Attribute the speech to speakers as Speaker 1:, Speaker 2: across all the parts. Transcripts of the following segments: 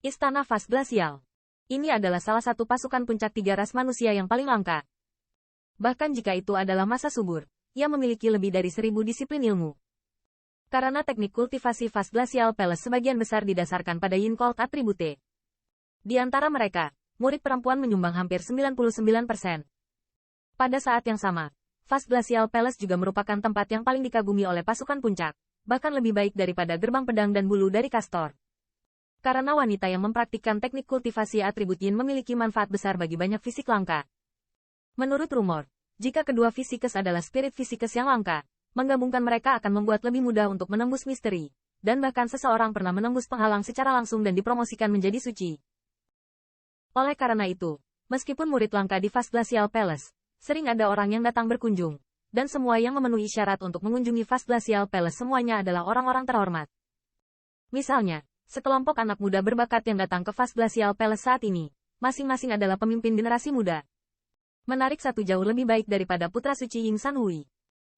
Speaker 1: Istana Vas Glasial. Ini adalah salah satu pasukan puncak tiga ras manusia yang paling langka. Bahkan jika itu adalah masa subur, ia memiliki lebih dari 1000 disiplin ilmu. Karena teknik kultivasi Vas Glacial Palace sebagian besar didasarkan pada Yin Cult Attribute. Di antara mereka, murid perempuan menyumbang hampir 99%. Pada saat yang sama, Vas Glacial Palace juga merupakan tempat yang paling dikagumi oleh pasukan puncak, bahkan lebih baik daripada gerbang pedang dan bulu dari Castor. Karena wanita yang mempraktikkan teknik kultivasi atribut Yin memiliki manfaat besar bagi banyak fisik langka. Menurut rumor, jika kedua fisikes adalah spirit fisikes yang langka, menggabungkan mereka akan membuat lebih mudah untuk menembus misteri, dan bahkan seseorang pernah menembus penghalang secara langsung dan dipromosikan menjadi suci. Oleh karena itu, meskipun murid langka di Vas Glacial Palace, sering ada orang yang datang berkunjung, dan semua yang memenuhi syarat untuk mengunjungi Vas Glacial Palace semuanya adalah orang-orang terhormat. Misalnya, sekelompok anak muda berbakat yang datang ke Vas Glacial Palace saat ini, masing-masing adalah pemimpin generasi muda. Menarik satu jauh lebih baik daripada putra suci Ying Sanhui.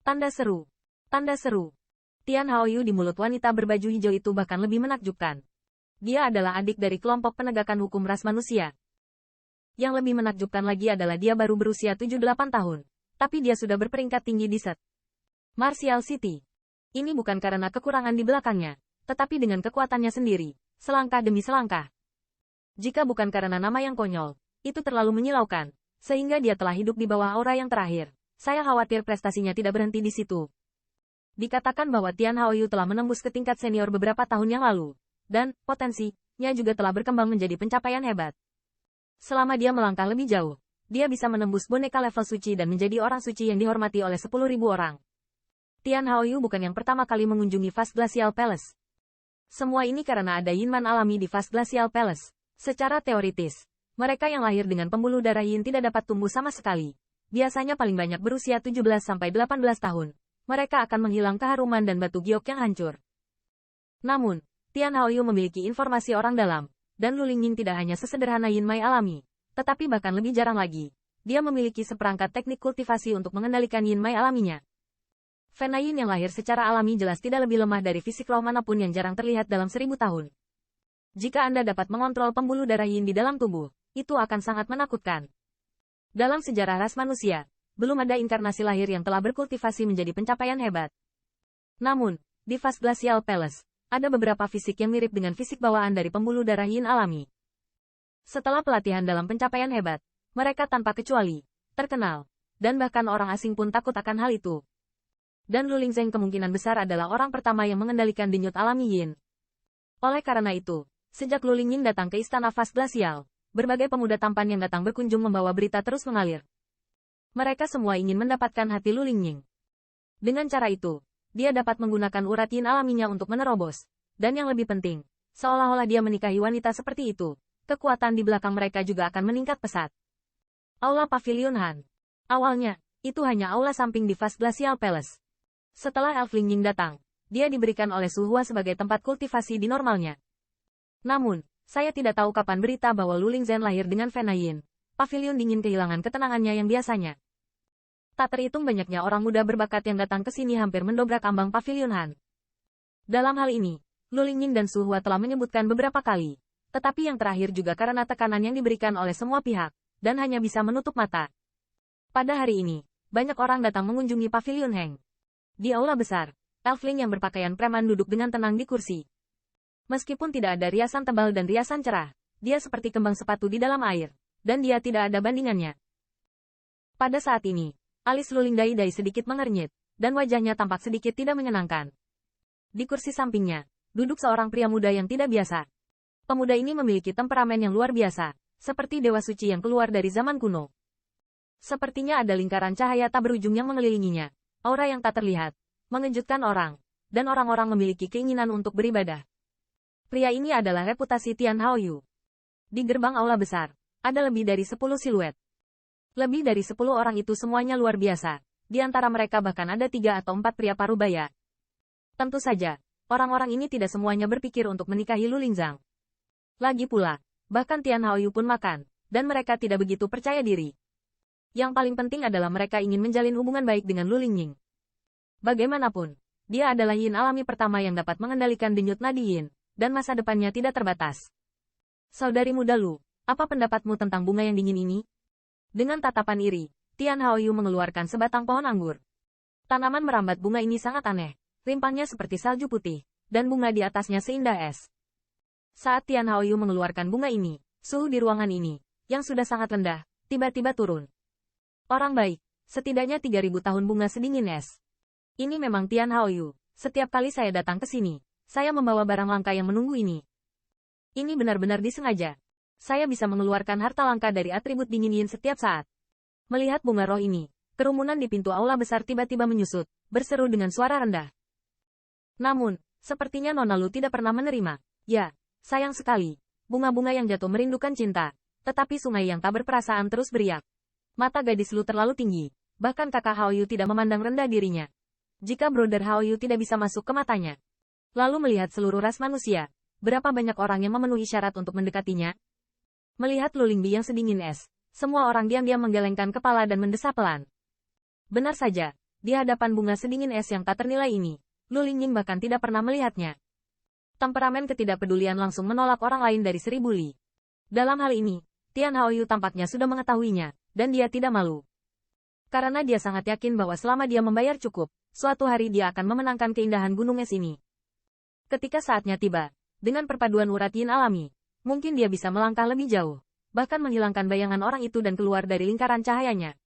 Speaker 1: Tanda seru. Tanda seru. Tian Haoyu di mulut wanita berbaju hijau itu bahkan lebih menakjubkan. Dia adalah adik dari kelompok penegakan hukum ras manusia. Yang lebih menakjubkan lagi adalah dia baru berusia 78 tahun. Tapi dia sudah berperingkat tinggi di Set Martial City. Ini bukan karena kekurangan di belakangnya, tetapi dengan kekuatannya sendiri, selangkah demi selangkah. Jika bukan karena nama yang konyol, itu terlalu menyilaukan, sehingga dia telah hidup di bawah aura yang terakhir. Saya khawatir prestasinya tidak berhenti di situ. Dikatakan bahwa Tian Haoyu telah menembus ke tingkat senior beberapa tahun yang lalu, dan potensinya juga telah berkembang menjadi pencapaian hebat. Selama dia melangkah lebih jauh, dia bisa menembus boneka level suci dan menjadi orang suci yang dihormati oleh 10.000 orang. Tian Haoyu bukan yang pertama kali mengunjungi Vas Glacial Palace. Semua ini karena ada Yinman alami di Vas Glacial Palace. Secara teoritis, mereka yang lahir dengan pembuluh darah Yin tidak dapat tumbuh sama sekali. Biasanya paling banyak berusia 17-18 tahun. Mereka akan menghilang keharuman dan batu giok yang hancur. Namun, Tian Haoyu memiliki informasi orang dalam, dan Lu Lingying tidak hanya sesederhana Yin Mai alami, tetapi bahkan lebih jarang lagi. Dia memiliki seperangkat teknik kultivasi untuk mengendalikan Yin Mai alaminya. Fena Yin yang lahir secara alami jelas tidak lebih lemah dari fisik roh manapun yang jarang terlihat dalam 1000 tahun. Jika Anda dapat mengontrol pembuluh darah Yin di dalam tubuh, itu akan sangat menakutkan. Dalam sejarah ras manusia, belum ada inkarnasi lahir yang telah berkultivasi menjadi pencapaian hebat. Namun, di Vas Glacial Palace, ada beberapa fisik yang mirip dengan fisik bawaan dari pembuluh darah Yin alami. Setelah pelatihan dalam pencapaian hebat, mereka tanpa kecuali, terkenal, dan bahkan orang asing pun takut akan hal itu. Dan Lu Lingzeng kemungkinan besar adalah orang pertama yang mengendalikan denyut alami Yin. Oleh karena itu, sejak Lu Lingying datang ke Istana Vas Glacial, berbagai pemuda tampan yang datang berkunjung membawa berita terus mengalir. Mereka semua ingin mendapatkan hati Lu Lingying. Dengan cara itu, dia dapat menggunakan urat Yin alaminya untuk menerobos. Dan yang lebih penting, seolah-olah dia menikahi wanita seperti itu, kekuatan di belakang mereka juga akan meningkat pesat. Aula Pavilion Han. Awalnya, itu hanya aula samping di Vas Glacial Palace. Setelah Elf Lingying datang, dia diberikan oleh Su Hua sebagai tempat kultivasi di normalnya. Namun, saya tidak tahu kapan berita bahwa Lu Lingzhen lahir dengan Fena Yin. Pavilion dingin kehilangan ketenangannya yang biasanya. Tak terhitung banyaknya orang muda berbakat yang datang ke sini hampir mendobrak ambang Pavilion Han. Dalam hal ini, Lu Lingying dan Su Hua telah menyebutkan beberapa kali. Tetapi yang terakhir juga karena tekanan yang diberikan oleh semua pihak, dan hanya bisa menutup mata. Pada hari ini, banyak orang datang mengunjungi Pavilion Heng. Di aula besar, Elfling yang berpakaian preman duduk dengan tenang di kursi. Meskipun tidak ada riasan tebal dan riasan cerah, dia seperti kembang sepatu di dalam air, dan dia tidak ada bandingannya. Pada saat ini, alis Lu Lingdai sedikit mengernyit, dan wajahnya tampak sedikit tidak menyenangkan. Di kursi sampingnya, duduk seorang pria muda yang tidak biasa. Pemuda ini memiliki temperamen yang luar biasa, seperti dewa suci yang keluar dari zaman kuno. Sepertinya ada lingkaran cahaya tak berujung yang mengelilinginya, aura yang tak terlihat, mengejutkan orang, dan orang-orang memiliki keinginan untuk beribadah. Pria ini adalah reputasi Tian Haoyu. Di gerbang aula besar, ada lebih dari 10 siluet. Lebih dari 10 orang itu semuanya luar biasa. Di antara mereka bahkan ada 3 atau 4 pria parubaya. Tentu saja, orang-orang ini tidak semuanya berpikir untuk menikahi Lu Lingzang. Lagi pula, bahkan Tian Haoyu pun makan, dan mereka tidak begitu percaya diri. Yang paling penting adalah mereka ingin menjalin hubungan baik dengan Lu Lingying. Bagaimanapun, dia adalah Yin alami pertama yang dapat mengendalikan denyut nadi Yin. Dan masa depannya tidak terbatas. Saudari muda Lu, apa pendapatmu tentang bunga yang dingin ini? Dengan tatapan iri, Tian Haoyu mengeluarkan sebatang pohon anggur. Tanaman merambat bunga ini sangat aneh. Rimpangnya seperti salju putih, dan bunga di atasnya seindah es. Saat Tian Haoyu mengeluarkan bunga ini, suhu di ruangan ini, yang sudah sangat rendah, tiba-tiba turun. Orang baik, setidaknya 3000 tahun bunga sedingin es. Ini memang Tian Haoyu. Setiap kali saya datang ke sini, saya membawa barang langka yang menunggu ini. Ini benar-benar disengaja. Saya bisa mengeluarkan harta langka dari atribut dingin yin setiap saat. Melihat bunga roh ini, kerumunan di pintu aula besar tiba-tiba menyusut, berseru dengan suara rendah. Namun, sepertinya Nona Lu tidak pernah menerima. Ya, sayang sekali. Bunga-bunga yang jatuh merindukan cinta. Tetapi sungai yang tak berperasaan terus beriak. Mata gadis Lu terlalu tinggi. Bahkan kakak Haoyu tidak memandang rendah dirinya. Jika brother Haoyu tidak bisa masuk ke matanya. Lalu melihat seluruh ras manusia. Berapa banyak orang yang memenuhi syarat untuk mendekatinya? Melihat Lu Lingbi yang sedingin es. Semua orang diam-diam menggelengkan kepala dan mendesah pelan. Benar saja. Di hadapan bunga sedingin es yang tak ternilai ini. Lu Lingying bahkan tidak pernah melihatnya. Temperamen ketidakpedulian langsung menolak orang lain dari 1000 li. Dalam hal ini, Tian Haoyu tampaknya sudah mengetahuinya, dan dia tidak malu. Karena dia sangat yakin bahwa selama dia membayar cukup, suatu hari dia akan memenangkan keindahan gunung es ini. Ketika saatnya tiba, dengan perpaduan urat yin alami, mungkin dia bisa melangkah lebih jauh, bahkan menghilangkan bayangan orang itu dan keluar dari lingkaran cahayanya.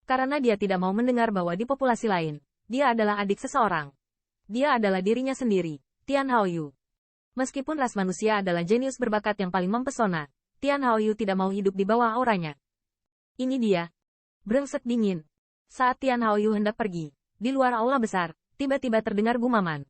Speaker 1: Karena dia tidak mau mendengar bahwa di populasi lain, dia adalah adik seseorang. Dia adalah dirinya sendiri, Tian Haoyu. Meskipun ras manusia adalah jenius berbakat yang paling mempesona, Tian Haoyu tidak mau hidup di bawah auranya. Ini dia. Brengsek dingin. Saat Tian Haoyu hendak pergi, di luar aula besar, tiba-tiba terdengar gumaman.